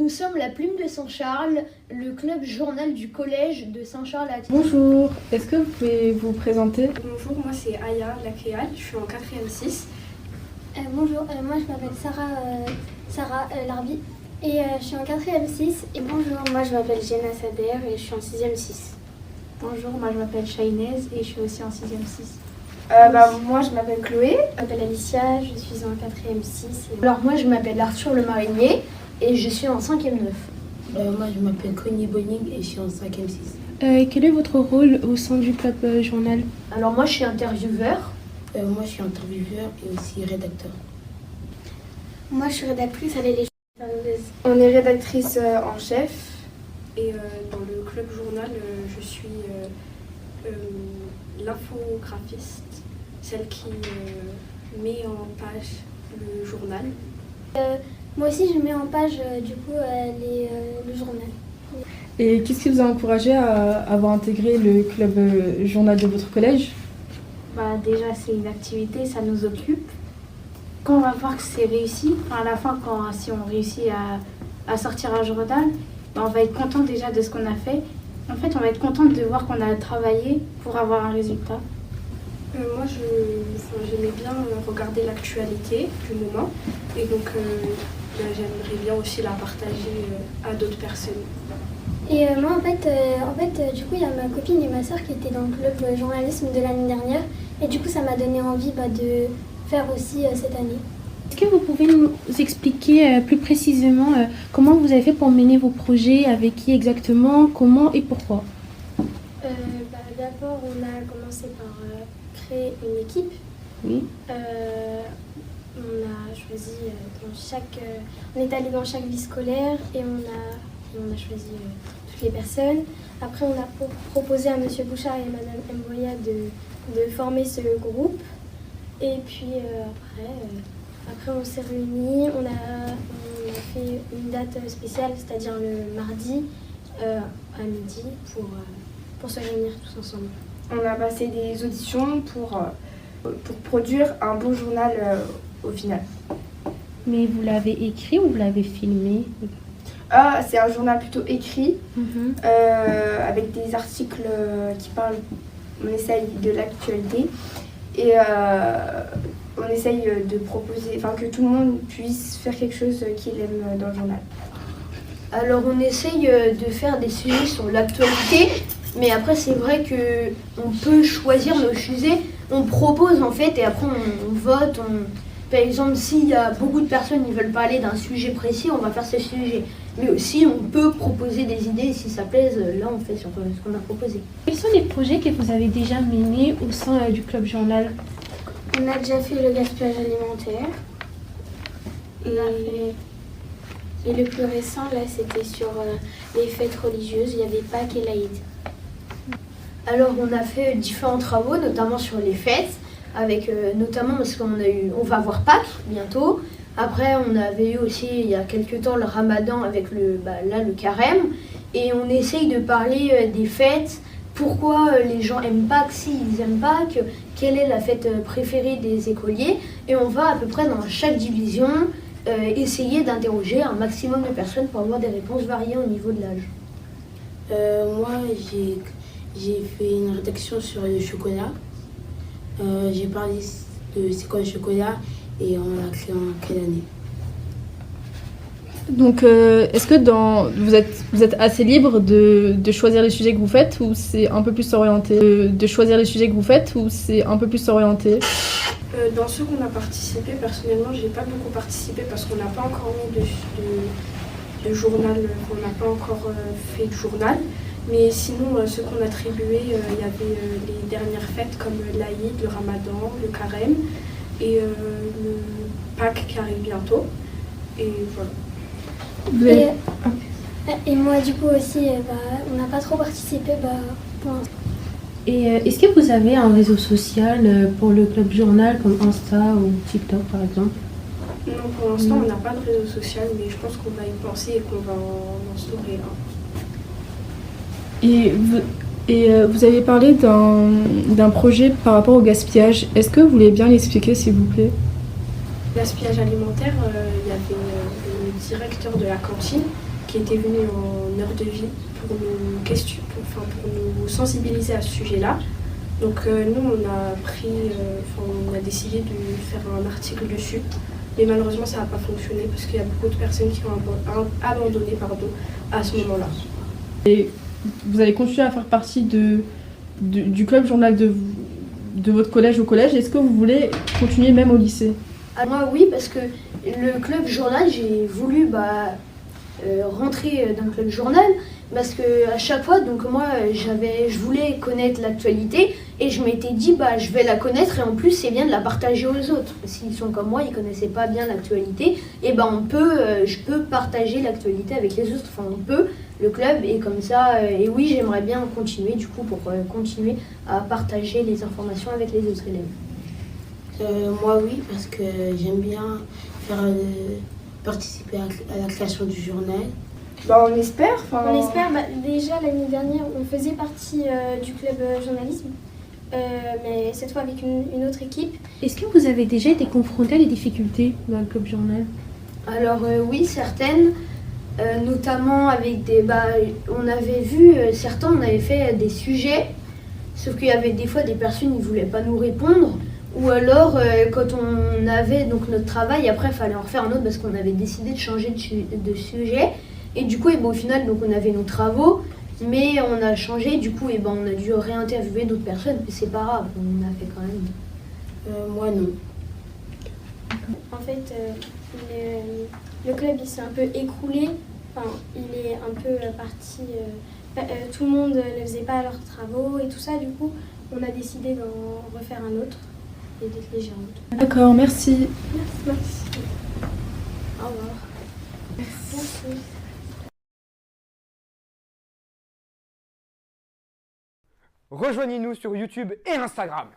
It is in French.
Nous sommes la Plume de Saint-Charles, le club journal du collège de Saint-Charles-Attier. Bonjour, est-ce que vous pouvez vous présenter? Bonjour, moi c'est Aya Lacréal, je suis en 4e 6. Bonjour, moi je m'appelle Sarah Larbi et je suis en 4e 6. Et bonjour, moi je m'appelle Jenna Sader et je suis en 6e 6. Bonjour, moi je m'appelle Shainez et je suis aussi en 6e 6. Moi je m'appelle Chloé. Je m'appelle Alicia, je suis en 4e 6. Alors moi je m'appelle Arthur Le Marinier et je suis en 5e 9. Moi je m'appelle Connie Boning et je suis en 5e 6. Quel est votre rôle au sein du club journal? Alors moi je suis intervieweur. Moi je suis intervieweur et aussi rédacteur. Moi je suis rédactrice à l'Élégio. On est rédactrice en chef et dans le club journal je suis l'infographiste, celle qui met en page le journal. Moi aussi je mets en page le journal. Et qu'est-ce qui vous a encouragé à avoir intégré le club journal de votre collège? Déjà c'est une activité, ça nous occupe. Quand on va voir que c'est réussi, à la fin si on réussit à sortir un journal, on va être content déjà de ce qu'on a fait. En fait on va être content de voir qu'on a travaillé pour avoir un résultat. Moi j'aimais bien regarder l'actualité du moment et donc j'aimerais bien aussi la partager à d'autres personnes. Et moi en fait du coup il y a ma copine et ma soeur qui étaient dans le club journalisme de l'année dernière et du coup ça m'a donné envie de faire aussi cette année. Est-ce que vous pouvez nous expliquer plus précisément comment vous avez fait pour mener vos projets, avec qui exactement, comment et pourquoi? D'abord on a commencé par créer une équipe. Oui. On a choisi on est allé dans chaque vie scolaire et on a choisi toutes les personnes. Après, on a proposé à Monsieur Bouchard et Madame Mboya de former ce groupe. Et puis après on s'est réunis, on a fait une date spéciale, c'est-à-dire le mardi à midi pour se réunir tous ensemble. On a passé des auditions pour produire un bon journal au final. Mais vous l'avez écrit ou vous l'avez filmé? C'est un journal plutôt écrit, avec des articles qui parlent, on essaye de l'actualité et on essaye de proposer, que tout le monde puisse faire quelque chose qu'il aime dans le journal. Alors on essaye de faire des sujets sur l'actualité, mais après c'est vrai qu'on peut choisir nos sujets, on propose en fait et après on vote. Par exemple, s'il y a beaucoup de personnes qui veulent parler d'un sujet précis, on va faire ce sujet. Mais aussi, on peut proposer des idées, si ça plaise, là on fait sur ce qu'on a proposé. Quels sont les projets que vous avez déjà menés au sein du club journal? On a déjà fait le gaspillage alimentaire. Et le plus récent, là, c'était sur les fêtes religieuses. Il y avait Pâques et l'Aïd. Alors, on a fait différents travaux, notamment sur les fêtes. Avec notamment parce on va avoir Pâques bientôt. Après on avait eu aussi il y a quelques temps le Ramadan avec le carême et on essaye de parler des fêtes, pourquoi les gens aiment Pâques, s'ils aiment Pâques, quelle est la fête préférée des écoliers et on va à peu près dans chaque division essayer d'interroger un maximum de personnes pour avoir des réponses variées au niveau de l'âge. Moi j'ai fait une rédaction sur le chocolat. J'ai parlé de c'est quoi le chocolat et on l'a créé en quelle année. Donc est-ce que vous êtes assez libre de choisir les sujets que vous faites ou c'est un peu plus orienté de choisir les sujets que vous faites ou c'est un peu plus orienté? Dans ceux qu'on a participé, personnellement j'ai pas beaucoup participé parce qu'on n'a pas encore mis de journal, on n'a pas encore fait de journal. Mais sinon, ceux qu'on attribuait, il y avait les dernières fêtes comme l'Aïd, le Ramadan, le Carême et le Pâques qui arrive bientôt. Et voilà. Et moi du coup aussi, on n'a pas trop participé pour l'instant. Et est-ce que vous avez un réseau social pour le club journal comme Insta ou TikTok par exemple? Non, pour l'instant on n'a pas de réseau social, mais je pense qu'on va y penser et qu'on va en instaurer un. Et vous avez parlé d'un projet par rapport au gaspillage. Est-ce que vous voulez bien l'expliquer s'il vous plaît? Gaspillage alimentaire, il y avait le directeur de la cantine qui était venu en heure de vie pour nous sensibiliser à ce sujet-là. Donc nous, on a décidé de faire un article dessus. Mais malheureusement, ça n'a pas fonctionné parce qu'il y a beaucoup de personnes qui ont abandonné à ce moment-là. Et vous allez continuer à faire partie du club journal de votre collège au collège. Est-ce que vous voulez continuer même au lycée? Moi, oui, parce que le club journal, j'ai voulu rentrer dans le club journal parce que à chaque fois, donc moi, je voulais connaître l'actualité et je m'étais dit, je vais la connaître et en plus, c'est bien de la partager aux autres. S'ils sont comme moi, ils connaissaient pas bien l'actualité, et je peux partager l'actualité avec les autres. Enfin, on peut, le club, et comme ça, et oui, j'aimerais bien continuer du coup pour continuer à partager les informations avec les autres élèves. Moi, oui, parce que j'aime bien participer à la création du journal. On espère. On espère. Déjà, l'année dernière, on faisait partie du club journalisme, mais cette fois avec une autre équipe. Est-ce que vous avez déjà été confronté à des difficultés dans le club journal? Alors oui, certaines, notamment avec on avait vu, certains, on avait fait des sujets, sauf qu'il y avait des fois des personnes qui ne voulaient pas nous répondre. Ou alors, quand on avait donc notre travail, après, il fallait en refaire un autre parce qu'on avait décidé de changer de sujet. Et du coup, au final, donc, on avait nos travaux, mais on a changé. Du coup, on a dû réinterviewer d'autres personnes. Mais c'est pas grave, on a fait quand même. Moi, non. En fait, le club, il s'est un peu écroulé. Enfin, il est un peu parti... tout le monde ne faisait pas leurs travaux et tout ça. Du coup, on a décidé d'en refaire un autre. Et d'être les gérants. D'accord, merci. Merci. Au revoir. Merci. Rejoignez-nous sur YouTube et Instagram.